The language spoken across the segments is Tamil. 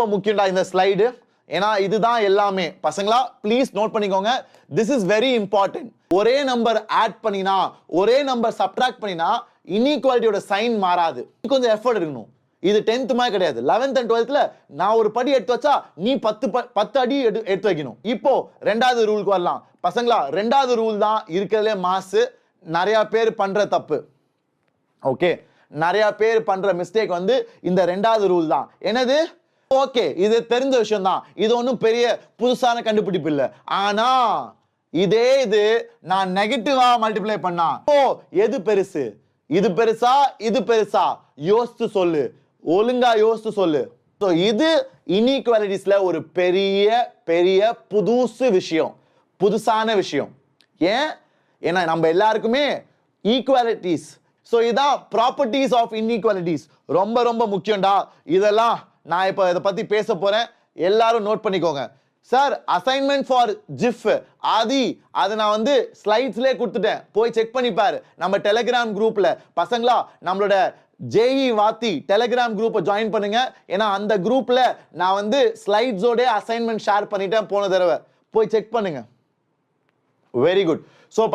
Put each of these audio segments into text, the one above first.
ரொம்ப முக்கியம்டா இந்த ஸ்லைடு. ஏன்னா இதுதான் எல்லாமே. பசங்களா ப்ளீஸ் நோட் பண்ணிக்கோங்க. This is very important. ஒரே நம்பர் ஆட் பண்ணினா, ஒரே நம்பர் சப்ட்ராக்ட் பண்ணினா இன்இக்வாலிட்டியோட சைன் மாறாது. கொஞ்சம் எஃபர்ட் இருக்கணும். இது 10th மாதிரி கிடையாது. 11th and 12thல நான் ஒரு படி எடுத்து வச்சா நீ 10 அடி எடுத்து வைக்கணும். இப்போ ரெண்டாவது ரூலுக்கு வரலாம். பசங்களா ரெண்டாவது ரூல் தான் இருக்கிறதுலே மாசு. நிறைய பேர் பண்ற தப்பு. ஓகே, நிறைய பேர் பண்ற மிஸ்டேக் வந்து இந்த ரெண்டாவது ரூல் தான். என்னது? ஓகே, இது தெரிஞ்ச விஷயம் தான். இது ஒன்றும் பெரிய புதுசான கண்டுபிடிப்பு இல்லை. ஆனா இது நான் நெகட்டிவா மல்டிப்ளை பண்ணா எது பெருசு? இது பெருசா இது பெருசா? யோசித்து சொல்லு, ஒழுங்கா யோசித்து சொல்லு. இது இன்இக்வாலிட்டிஸ்ல ஒரு பெரிய பெரிய புதுசு விஷயம், புதுசான விஷயம். ஏன்னா நம்ம எல்லாருக்குமே ஈக்குவாலிட்டிஸ். இதான் ப்ராப்பர்ட்டிஸ் ஆஃப் இன்இக்வாலிட்டிஸ். ரொம்ப ரொம்ப முக்கியம்டா. இதெல்லாம் நான் இப்போ இதை பத்தி பேச போறேன். எல்லாரும் நோட் பண்ணிக்கோங்க. சார் அசைன்மெண்ட் ஃபார் ஜிஃப் ஆதி அதை நான் வந்து ஸ்லைட்ஸ்லேயே கொடுத்துட்டேன், போய் செக் பண்ணி பாரு நம்ம டெலிகிராம் குரூப்ல. பசங்களா நம்மளோட ஜேஇ வாத்தி டெலிகிராம் குரூப்பை ஜாயின் பண்ணுங்க. ஏன்னா அந்த குரூப்ல நான் வந்து ஸ்லைட்ஸோட அசைன்மெண்ட் ஷேர் பண்ணிட்டேன் போன தடவை, போய் செக் பண்ணுங்க. Very good.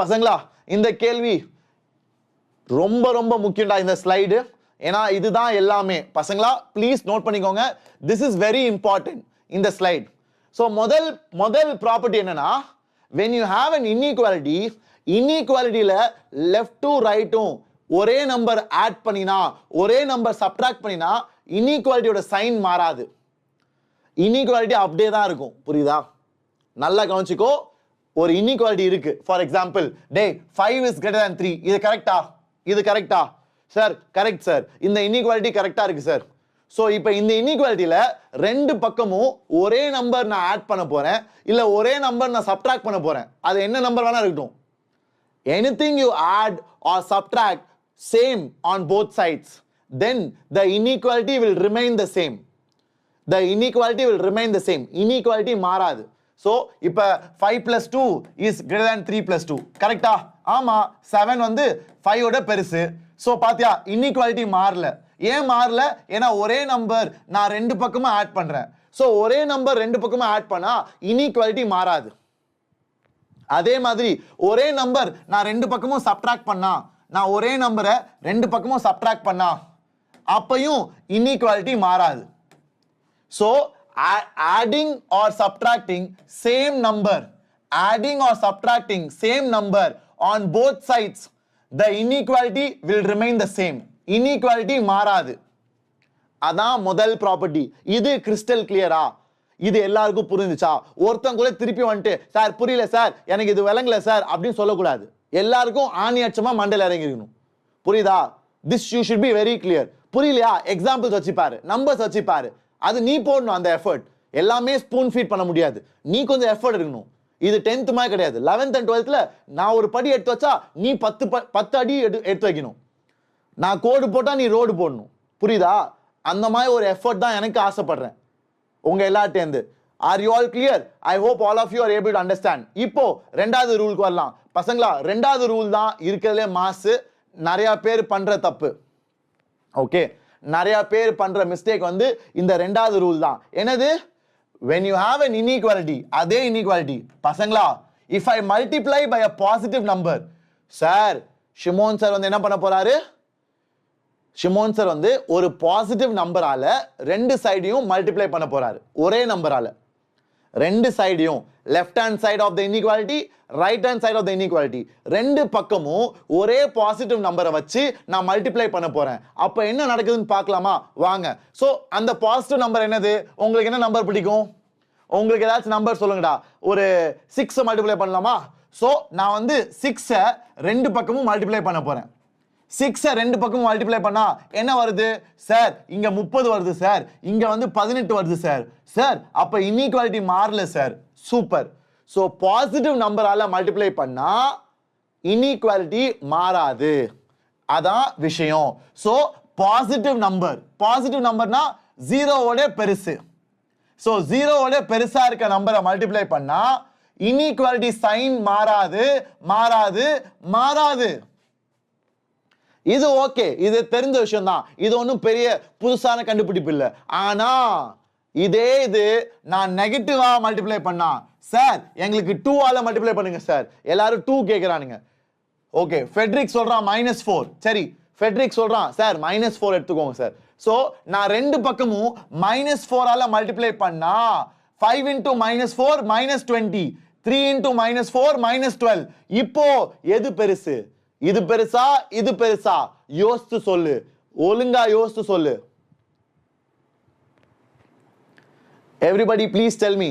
பசங்களா இந்த கேள்வி ரொம்ப ரொம்ப முக்கியம்டா இந்த ஸ்லைடு. ஏன்னா இதுதான் எல்லாமே. பசங்களா ப்ளீஸ் நோட் பண்ணிக்கோங்க. திஸ் இஸ் வெரி இம்பார்ட்டன்ட் இந்த ஸ்லைட். முதல் ப்ராப்பர்ட்டி என்னன்னா, when you have an inequality, இன்இக்வாலிட்டியில லெஃப்ட் டு ரைட்டும் ஒரே நம்பர் ஆட் பண்ணினா, ஒரே நம்பர் சப்ட்ராக்ட் பண்ணினா இன்இக்வாலிட்டியோட சைன் மாறாது. இன்இக்வாலிட்டி அப்படியே தான் இருக்கும். புரியுதா? நல்லா கவனிச்சுக்கோ. ஒரு இன்இக்வாலிட்டி இருக்கு. For example, day 5 is greater than 3. இது கரெக்டா? இது கரெக்டா? Sir correct sir. இந்த இன்இக்வாலிட்டி கரெக்டா இருக்கு சார். இப்போ இந்த இன்இக்வாலிட்டியில ரெண்டு பக்கமும் ஒரே நம்பர் நான் ஆட் பண்ண போறேன், இல்ல ஒரே நம்பர் நான் சப்ட்ராக்ட் பண்ண போறேன். அது என்ன நம்பர் வேணா இருக்கட்டும். Anything you add or subtract same on both sides, then the inequality will remain the same. The inequality will remain the same. Inequality மாறாது. இப்ப 5 plus 2 is greater than 3 plus 2. கரெக்டா? ஆமா. 7 வந்து 5 ஓட பெருசு. பாத்தியா, இன்இக்வாலிட்டி மாறல. ஏன் மாறல? ஏன்னா ஒரே நம்பர் நான் ரெண்டு பக்கமும் ஆட் பண்றேன். ஒரே நம்பர் ரெண்டு பக்கமும் ஆட் பண்ணா இன்இக்வாலிட்டி மாறாது. அதே மாதிரி ஒரே நம்பர் நான் ரெண்டு பக்கமும் சப்ட்ராக்ட் பண்ணா, நான் ஒரே நம்பரை ரெண்டு பக்கமும் சப்ட்ராக்ட் பண்ணா அப்பையும் இன்இக்வாலிட்டி மாறாது. adding or subtracting same number, adding or subtracting same number on both sides, the inequality will remain the same. Inequality மாறாது. அதான் முதல் ப்ராப்பர்ட்டி. இது கிறிஸ்டல் கிளியரா? இது எல்லாருக்கும் புரிஞ்சுச்சா? ஒருத்தன் கூட திருப்பி வந்துட்டு சார் புரியல சார், எனக்கு இது விளங்கல சார் அப்படின்னு சொல்லக்கூடாது. எல்லாருக்கும் ஆணியட்சமா மண்டையில் இறங்கிருக்கணும். புரியுதா? This you should be very clear. புரியலையா? எக்ஸாம்பிள்ஸ் வச்சுப்பாரு, நம்பர்ஸ் வச்சுப்பாரு. அது நீ போடணும் அந்த எஃபர்ட். எல்லாமே ஸ்பூன் ஃபீட் பண்ண முடியாது. நீ கொஞ்சம் எஃபர்ட் இருக்கணும். இது 10th மாதிரி கிடையாது. 11th and 12thல நான் ஒரு படி எடுத்து வச்சா நீ 10 அடி எடுத்து வைக்கணும். நான் கோடு போட்டா நீ ரோடு போடணும். புரியுதா? அந்த மாதிரி ஒரு எஃபர்ட் தான் எனக்கு ஆசைப்படுறேன் உங்க எல்லார்ட்டேந்து. Are you all clear? I hope all of you are able to understand. இப்போ ரெண்டாவது ரூலுக்கு வரலாம். பசங்களா ரெண்டாவது ரூல் தான் இருக்கிறதுலே மாசு. நிறைய பேர் பண்ற தப்பு. ஓகே, நிறைய பேர் பண்ற மிஸ்டேக் வந்து இந்த ரெண்டாவது ரூல் தான். என்னது? when you have an inequality, அதே inequality பசங்களா, if I multiply by a positive number, sir Shimon sir வந்து என்ன பண்ண போறாரு? ஷிமோன் சார் வந்து ஒரு பாசிட்டிவ் நம்பரால ரெண்டு சைடையும் மல்டிப்ளை பண்ண போறாரு. ஒரே நம்பரால ரெண்டு சைடையும், left hand side of the inequality, right hand side of the inequality, ரெண்டு பக்கமும் ஒரே பாசிட்டிவ் நம்பரை வச்சு நான் மல்டிப்ளை பண்ண போறேன். அப்ப என்ன நடக்குதுன்னு பார்க்கலாமா? வாங்க. அந்த பாசிட்டிவ் நம்பர் என்னது? உங்களுக்கு என்ன நம்பர் பிடிக்கும்? உங்களுக்கு ஏதாச்சும் நம்பர் சொல்லுங்கடா. ஒரு 6 மல்டிப்ளை பண்ணலாமா? நான் வந்து 6 ரெண்டு பக்கமும் மல்டிப்ளை பண்ண போறேன். 6 ரெண்டு பக்கமும் மல்டிப்ளை பண்ணா என்ன வருது? சார் இங்க 30 வருது சார், இங்க வந்து 18 வருது சார். சார் அப்ப இன்இக்வாலிட்டி மாறல சார். சூப்பர். பாசிட்டிவ் நம்பரால மல்டிப்ளை பண்ணா இன்இக்வாலிட்டி மாறாது. அதான் விஷயம். பாசிட்டிவ் நம்பர்னா 0ஓட பெருசு. 0ஓட பெருசா இருக்க நம்பரை மல்டிப்ளை பண்ணா இன்இக்வாலிட்டி சைன் மாறாது. இது ஓகே, இது தெரிஞ்ச விஷயம் தான். இது ஒன்றும் பெரிய புதுசான கண்டுபிடிப்பு இல்லை. ஆனா இதே இது நான் நெகட்டிவா மல்டிப்ளை பண்ணா சார் எங்களுக்கு 2 ஆல மல்டிப்ளை பண்ணுங்க சார். எல்லாரும் 2 கேக்குறானுங்க. ஓகே, ஃபெட்ரிக் சொல்றான் -4. சரி, ஃபெட்ரிக் சொல்றான் சார் -4 எடுத்துக்கோங்க சார். சோ நான் ரெண்டு பக்கமும் -4 ஆல மல்டிப்ளை பண்ணா 5 into -4 -20, 3 into -4 -12. இப்போ எது பெருசு? இது பெருசா இது பெருசா? யோசிச்சு சொல்லு, ஒழுங்கா யோசிச்சு சொல்லு. Everybody please tell me.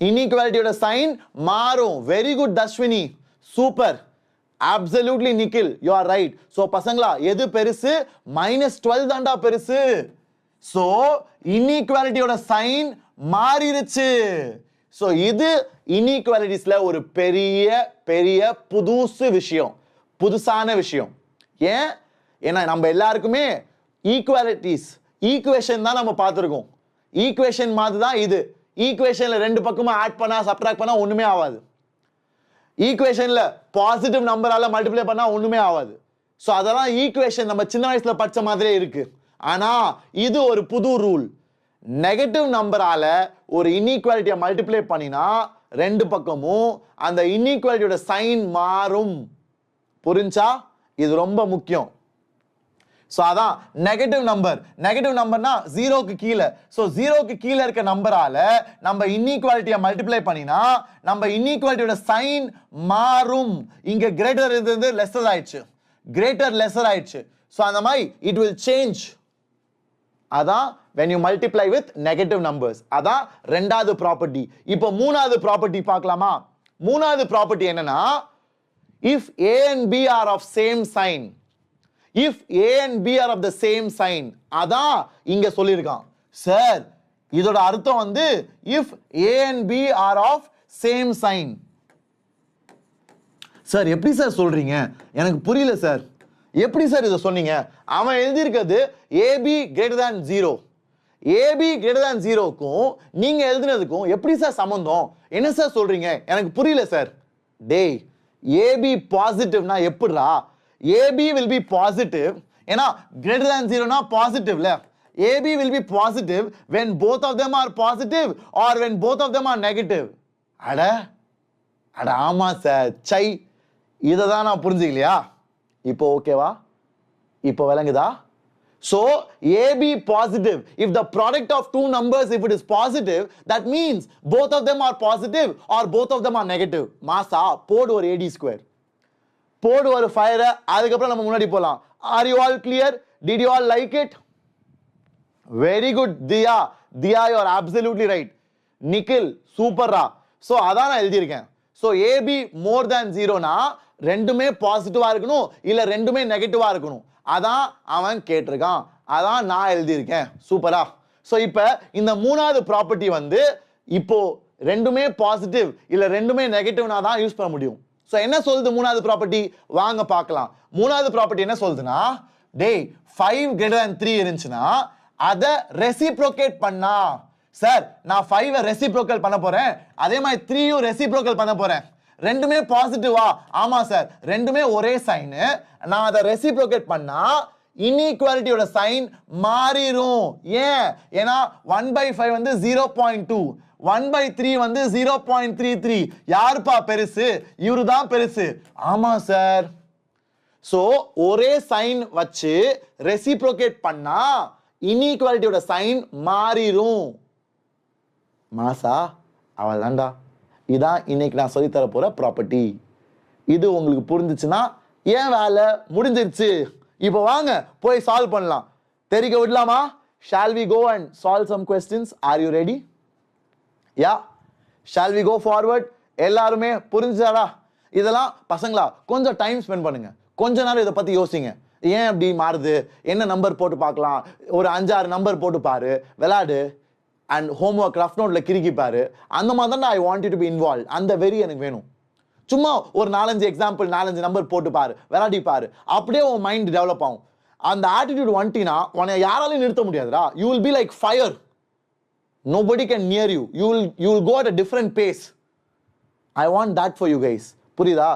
Inequality oda sign மாறும். Very good Dashwini. Super. Absolutely Nikhil. You are right. So பசங்களா எது பெருசு? -12 தான்டா பெருசு. So inequality oda sign மாறிருச்சு. So இது inequalitiesல ஒரு பெரிய பெரிய புதுசு விஷயம், புதுசான விஷயம். ஏன்? ஏன்னா நம்ம எல்லாருக்குமே ஈக்குவாலிட்டிஸ் ஈக்குவேஷன் தான் நம்ம பார்த்துருக்கோம். ஈக்குவேஷன் மாதிரி தான் இது. ஈக்குவேஷன்ல ரெண்டு பக்கமும் ஆட் பண்ணா சப்ட்ராக்ட் பண்ணா ஒண்ணுமே ஆகாது. ஈக்குவேஷன்ல பாசிட்டிவ் நம்பரால மல்டிப்ளை பண்ணா ஒண்ணுமே ஆகாது. ஸோ அதெல்லாம் ஈக்குவேஷன் நம்ம சின்ன வயசுல படிச்ச மாதிரியே இருக்கு. ஆனா இது ஒரு புது ரூல். நெகட்டிவ் நம்பரால ஒரு இன்இக்வாலிட்டியை மல்டிப்ளை பண்ணினா ரெண்டு பக்கமும் அந்த இன்இக்வாலிட்டியோட சைன் மாறும். புரிஞ்சா? இது ரொம்ப முக்கியம். சோ அதான் நெகட்டிவ் நம்பர். நெகட்டிவ் நம்பர்னா ஜீரோக்கு கீழே. சோ ஜீரோக்கு கீழே இருக்க நம்பரால நம்ம இன்இக்வாலிட்டியை மல்டிப்ளை பண்ணினா நம்ம இன்இக்வாலிட்டியோட சைன் மாறும். இங்க கிரேட்டர் இருந்து லெஸ்ஸர் ஆயிடுச்சு, கிரேட்டர் லெஸ்ஸர் ஆயிடுச்சு. சோ அந்த மாதிரி இட் வில் சேஞ்ச். அதான் when you multiply with negative numbers. அதான் ரெண்டாவது ப்ராப்பர்ட்டி. இப்போ மூணாவது ப்ராப்பர்ட்டி பார்க்கலாமா? மூணாவது ப்ராப்பர்ட்டி என்னன்னா, if a and b are of same sign, if a and b are of the same sign, அதான் இங்க சொல்லியிருக்கான். சார் இதோட அர்த்தம் வந்து if a and b are of same sign. Sir எப்படி சார் சொல்றீங்க? எனக்கு புரியல சார். எப்படி சார் இதை சொன்னீங்க? அவன் எழுதியிருக்கிறது AB greater than 0. AB greater than 0க்கும் நீங்க எழுதினதுக்கும் எப்படி சார் சம்பந்தம்? என்ன சார் சொல்றீங்க? எனக்கு புரியல சார். டேய், ஏபி பாசிட்டிவ்னா எப்படிடா? AB will be positive. ஏன்னா கிரேட்டர் தேன் 0னா பாசிட்டிவ்ல. AB will be positive when both of them are positive or when both of them are negative. அட அட ஆமா சார். சை, இதை தான் நான் புரிஞ்சுக்கலையா? இப்போ ஓகேவா? இப்போ விளங்குதா? So AB positive. If the product of two numbers, if it is positive, that means both of them are positive or both of them are negative. மாசா போடு ஒரு AD square, போடு ஒரு ஃபயர். அதுக்கப்புறம் நம்ம முன்னாடி போலாம். Are you all clear? Did you all like it? Very good Diya. Diya, you are absolutely right. Nikhil, super raw. So அதான் நான் எழுதியிருக்கேன். So AB more than 0னா ரெண்டுமே பாசிட்டிவா இருக்கணும் இல்ல ரெண்டுமே நெகட்டிவா இருக்கணும். அதான் அவன் கேட்டிருக்கான், அதான் நான் எழுதியிருக்கேன். சூப்பரா? சோ இப்ப இந்த மூணாவது ப்ராப்பர்ட்டி வந்து இப்போ ரெண்டுமே பாசிட்டிவ் இல்ல ரெண்டுமே நெகட்டிவ்னா தான் யூஸ் பண்ண முடியும். சோ என்ன சொல்லுது மூணாவது ப்ராப்பர்ட்டி? வாங்க பார்க்கலாம். மூணாவது ப்ராப்பர்ட்டி என்ன சொல்லுதுன்னா, டேய் 5 greater than 3 இருந்துச்சுன்னா அதை ரெசிப்ரோகேட் பண்ணா. சார் நான் 5 ரெசிப்ரோகேட் பண்ண போறேன், அதே மாதிரி 3யும் ரெசிப்ரோகேட் பண்ண போறேன். ரெண்டுமே பாசிட்டிவா? ஆமா சார், ரெண்டுமே ஒரே சைன். நான் அதை ரெசிப்ரோகேட் பண்ணா இன்இக்வாலிட்டியோட சைன் மாறிடும். ஏன்? ஏன்னா 1/5 வந்து 0.2, 1/3 வந்து 0.33. யாருப்பா பெருசு? இவரு தான் பெருசு. ஆமா சார். சோ ஒரே சைன் வச்சு ரெசிப்ரோகேட் பண்ணா இன்இக்வாலிட்டியோட சைன் மாறிடும். மாசா அவள் தான்டா. இதான் இன்னைக்கு நான் சொல்லித்தர போற ப்ராப்பர்ட்டி. இது உங்களுக்கு புரிஞ்சிச்சுன்னா ஏன் வேலை முடிஞ்சிருச்சு. இப்போ வாங்க போய் சால்வ் பண்ணலாம். தெரிக்க விடலாமா? Shall we go and solve some questions? Are you ready? Yeah. Shall we go forward? எல்லாருமே புரிஞ்சுதாடா? இதெல்லாம் பசங்களா கொஞ்சம் டைம் ஸ்பெண்ட் பண்ணுங்க, கொஞ்ச நேரம் இதை பத்தி யோசிங்க. ஏன் அப்படி மாறுது, என்ன நம்பர் போட்டு பார்க்கலாம், ஒரு 5-6 நம்பர் போட்டு பாரு, விளையாடு. அண்ட் ஹோம்ஒர்க் ரஃப் நோட்ல கிறுக்கி பாரு. அந்த மாதிரி தான் I want you to be involve. அந்த வெறி எனக்கு வேணும். சும்மா ஒரு 4-5 எக்ஸாம்பிள் 4-5 நம்பர் போட்டு பாரு, விளையாடி பாரு. அப்படியே உன் மைண்ட் டெவலப் ஆகும். அந்த ஆட்டிடியூட் வந்துட்டீங்கன்னா உன்னை யாராலையும் நிறுத்த முடியாதுடா. You will be like fire. Nobody can near you. You will go at a different pace. I want that for you guys. புரியுதா?